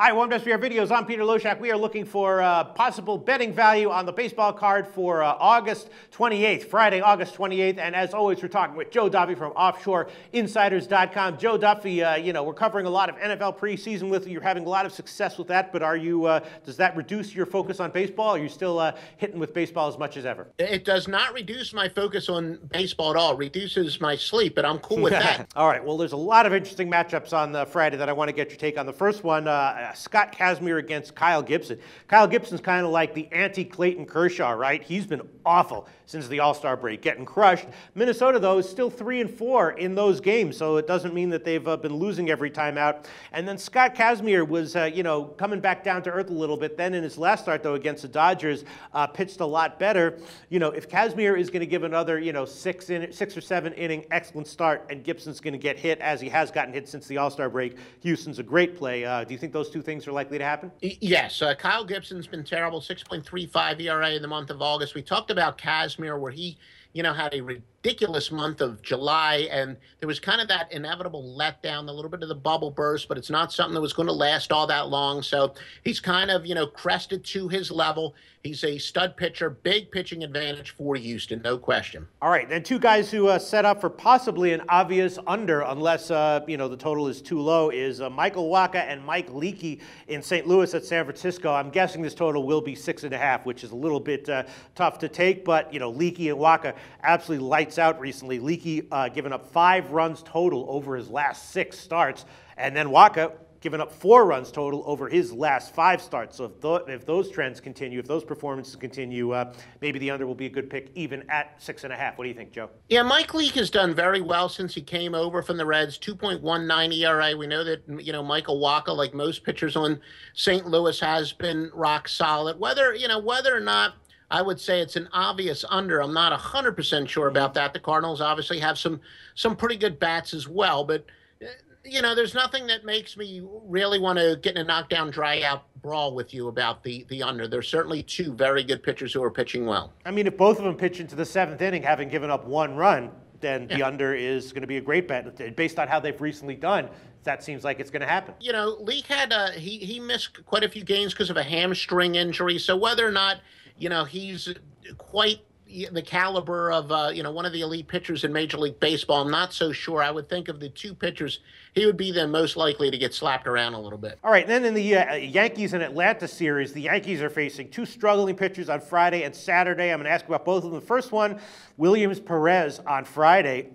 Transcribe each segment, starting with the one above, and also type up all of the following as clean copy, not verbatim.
Hi, welcome to SBR Videos. I'm Peter Loshak. We are looking for possible betting value on the baseball card for August 28th, Friday, August 28th. And as always, we're talking with Joe Duffy from OffshoreInsiders.com. Joe Duffy, we're covering a lot of NFL preseason with you. You're having a lot of success with that, but are you? Does that reduce your focus on baseball? Are you still hitting with baseball as much as ever? It does not reduce my focus on baseball at all. It reduces my sleep, but I'm cool with that. All right. Well, there's a lot of interesting matchups on Friday that I want to get your take on. The first one, Scott Kazmir against Kyle Gibson. Kyle Gibson's kind of like the anti-Clayton Kershaw, right? He's been awful since the All-Star break, getting crushed. Minnesota, though, is still 3-4 in those games, so it doesn't mean that they've been losing every time out. And then Scott Kazmir was, coming back down to earth a little bit. Then in his last start, though, against the Dodgers, pitched a lot better. If Kazmir is going to give another, 6 or 7 inning excellent start, and Gibson's going to get hit as he has gotten hit since the All-Star break, Houston's a great play. Do you think those two things are likely to happen? Yes. Kyle Gibson's been terrible, 6.35 ERA in the month of August. We talked about Kazmir where he, had a ridiculous month of July, and there was kind of that inevitable letdown, a little bit of the bubble burst, but it's not something that was going to last all that long. So he's kind of, crested to his level. He's a stud pitcher, big pitching advantage for Houston, no question. All right, then two guys who set up for possibly an obvious under, unless, the total is too low, is Michael Wacha and Mike Leakey in St. Louis at San Francisco. I'm guessing this total will be 6.5, which is a little bit tough to take, but, Leakey and Wacha absolutely lights out recently. Leakey giving up 5 runs total over his last 6 starts, and then Wacha giving up 4 runs total over his last 5 starts. So if those trends continue, if those performances continue, maybe the under will be a good pick even at 6.5. What do you think, Joe? Yeah, Mike Leake has done very well since he came over from the Reds, 2.19 ERA. We know that, Michael Wacha, like most pitchers on St. Louis, has been rock solid. Whether or not I would say it's an obvious under, I'm not 100% sure about that. The Cardinals obviously have some pretty good bats as well, but there's nothing that makes me really want to get in a knockdown, dry-out brawl with you about the under. There's certainly 2 very good pitchers who are pitching well. I mean, if both of them pitch into the 7th inning, having given up 1 run, then the under is going to be a great bet. Based on how they've recently done, that seems like it's going to happen. Leake had he missed quite a few games because of a hamstring injury. So whether or not he's quite the caliber of, one of the elite pitchers in Major League Baseball, I'm not so sure. I would think of the 2 pitchers, he would be the most likely to get slapped around a little bit. All right, then in the Yankees and Atlanta series, the Yankees are facing 2 struggling pitchers on Friday and Saturday. I'm going to ask about both of them. The first one, Williams Perez on Friday.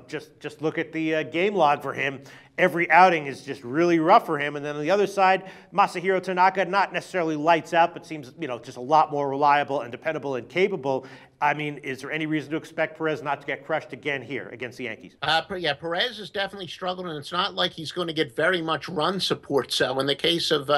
Just look at the game log for him. Every outing is just really rough for him. And then on the other side, Masahiro Tanaka, not necessarily lights out, but seems, just a lot more reliable and dependable and capable. I mean, is there any reason to expect Perez not to get crushed again here against the Yankees? Perez has definitely struggled, and it's not like he's going to get very much run support. So in the case of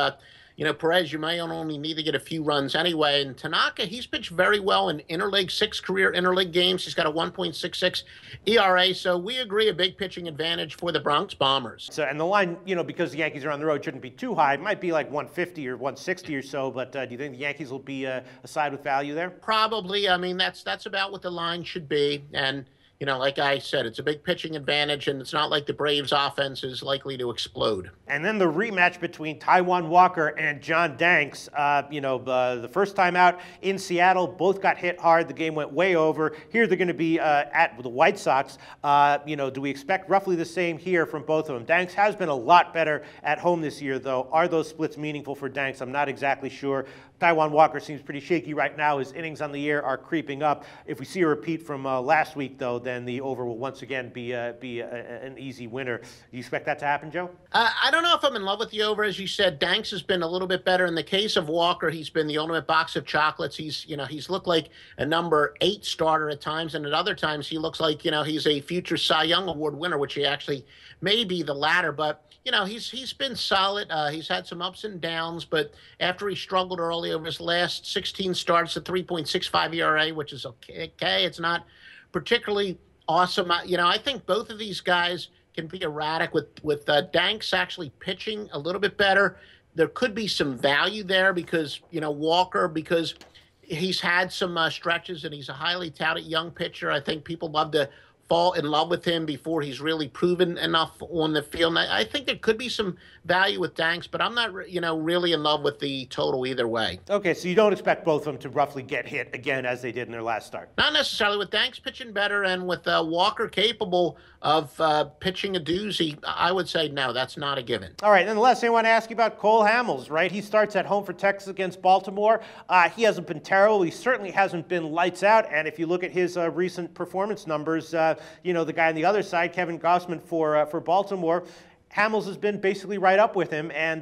Perez, you may only need to get a few runs anyway. And Tanaka, he's pitched very well in interleague, 6 career interleague games. He's got a 1.66 ERA. So we agree, a big pitching advantage for the Bronx Bombers. So, and the line, because the Yankees are on the road, shouldn't be too high. It might be like 150 or 160 or so. But do you think the Yankees will be a side with value there? Probably. I mean, that's about what the line should be. And like I said, it's a big pitching advantage, and it's not like the Braves' offense is likely to explode. And then the rematch between Taijuan Walker and John Danks. The first time out in Seattle, both got hit hard. The game went way over. Here they're going to be at the White Sox. Do we expect roughly the same here from both of them? Danks has been a lot better at home this year, though. Are those splits meaningful for Danks? I'm not exactly sure. Taijuan Walker seems pretty shaky right now. His innings on the year are creeping up. If we see a repeat from last week, though, then the over will once again be an easy winner. Do you expect that to happen, Joe? I don't know if I'm in love with the over. As you said, Danks has been a little bit better. In the case of Walker, he's been the ultimate box of chocolates. He's looked like a number 8 starter at times, and at other times he looks like, he's a future Cy Young Award winner, which he actually may be the latter. But he's been solid. He's had some ups and downs, but after he struggled early over his last 16 starts, a 3.65 ERA, which is okay. It's not particularly awesome. I think both of these guys can be erratic with Danks actually pitching a little bit better. There could be some value there because, Walker, because he's had some stretches and he's a highly touted young pitcher. I think people love to fall in love with him before he's really proven enough on the field. And I think there could be some value with Danks, but I'm not, really in love with the total either way. Okay, so you don't expect both of them to roughly get hit again as they did in their last start? Not necessarily. With Danks pitching better and with Walker capable of pitching a doozy, I would say no, that's not a given. All right, and the last thing I want to ask you about Cole Hamels, right? He starts at home for Texas against Baltimore. He hasn't been terrible. He certainly hasn't been lights out. And if you look at his recent performance numbers, the guy on the other side, Kevin Gossman for Baltimore, Hamels has been basically right up with him, and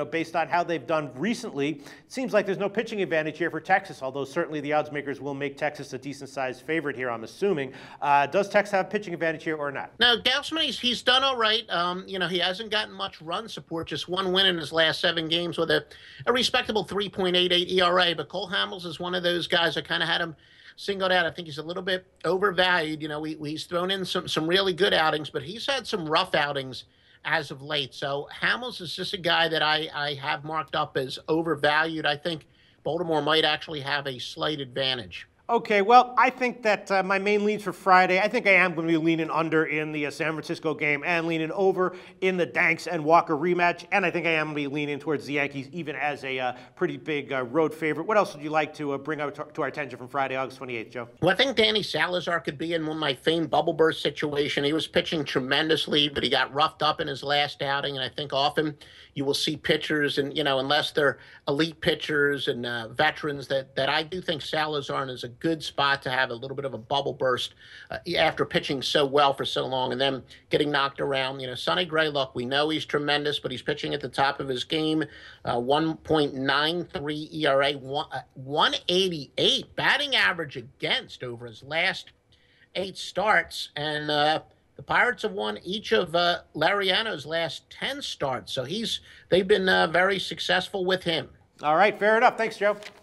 based on how they've done recently, it seems like there's no pitching advantage here for Texas, although certainly the odds makers will make Texas a decent-sized favorite here, I'm assuming. Does Texas have pitching advantage here or not? Now, Gausman, he's done all right. He hasn't gotten much run support, just one win in his last 7 games with a respectable 3.88 ERA, but Cole Hamels is one of those guys that kind of had him singled out. I think he's a little bit overvalued. He's thrown in some really good outings, but he's had some rough outings as of late. So Hamels is just a guy that I have marked up as overvalued. I think Baltimore might actually have a slight advantage. Okay, well, I think that my main leads for Friday, I think I am going to be leaning under in the San Francisco game and leaning over in the Danks and Walker rematch, and I think I am going to be leaning towards the Yankees even as a pretty big road favorite. What else would you like to bring out to our attention from Friday, August 28th, Joe? Well, I think Danny Salazar could be in one of my famed bubble burst situation. He was pitching tremendously, but he got roughed up in his last outing, and I think often you will see pitchers, and unless they're elite pitchers and veterans, that I do think Salazar is a good spot to have a little bit of a bubble burst after pitching so well for so long and then getting knocked around. Sonny Gray, look, we know he's tremendous, but he's pitching at the top of his game. 1.93 ERA, 188 batting average against over his last 8 starts, and the Pirates have won each of Lariano's last 10 starts, so they've been very successful with him. All right, fair enough. Thanks, Joe.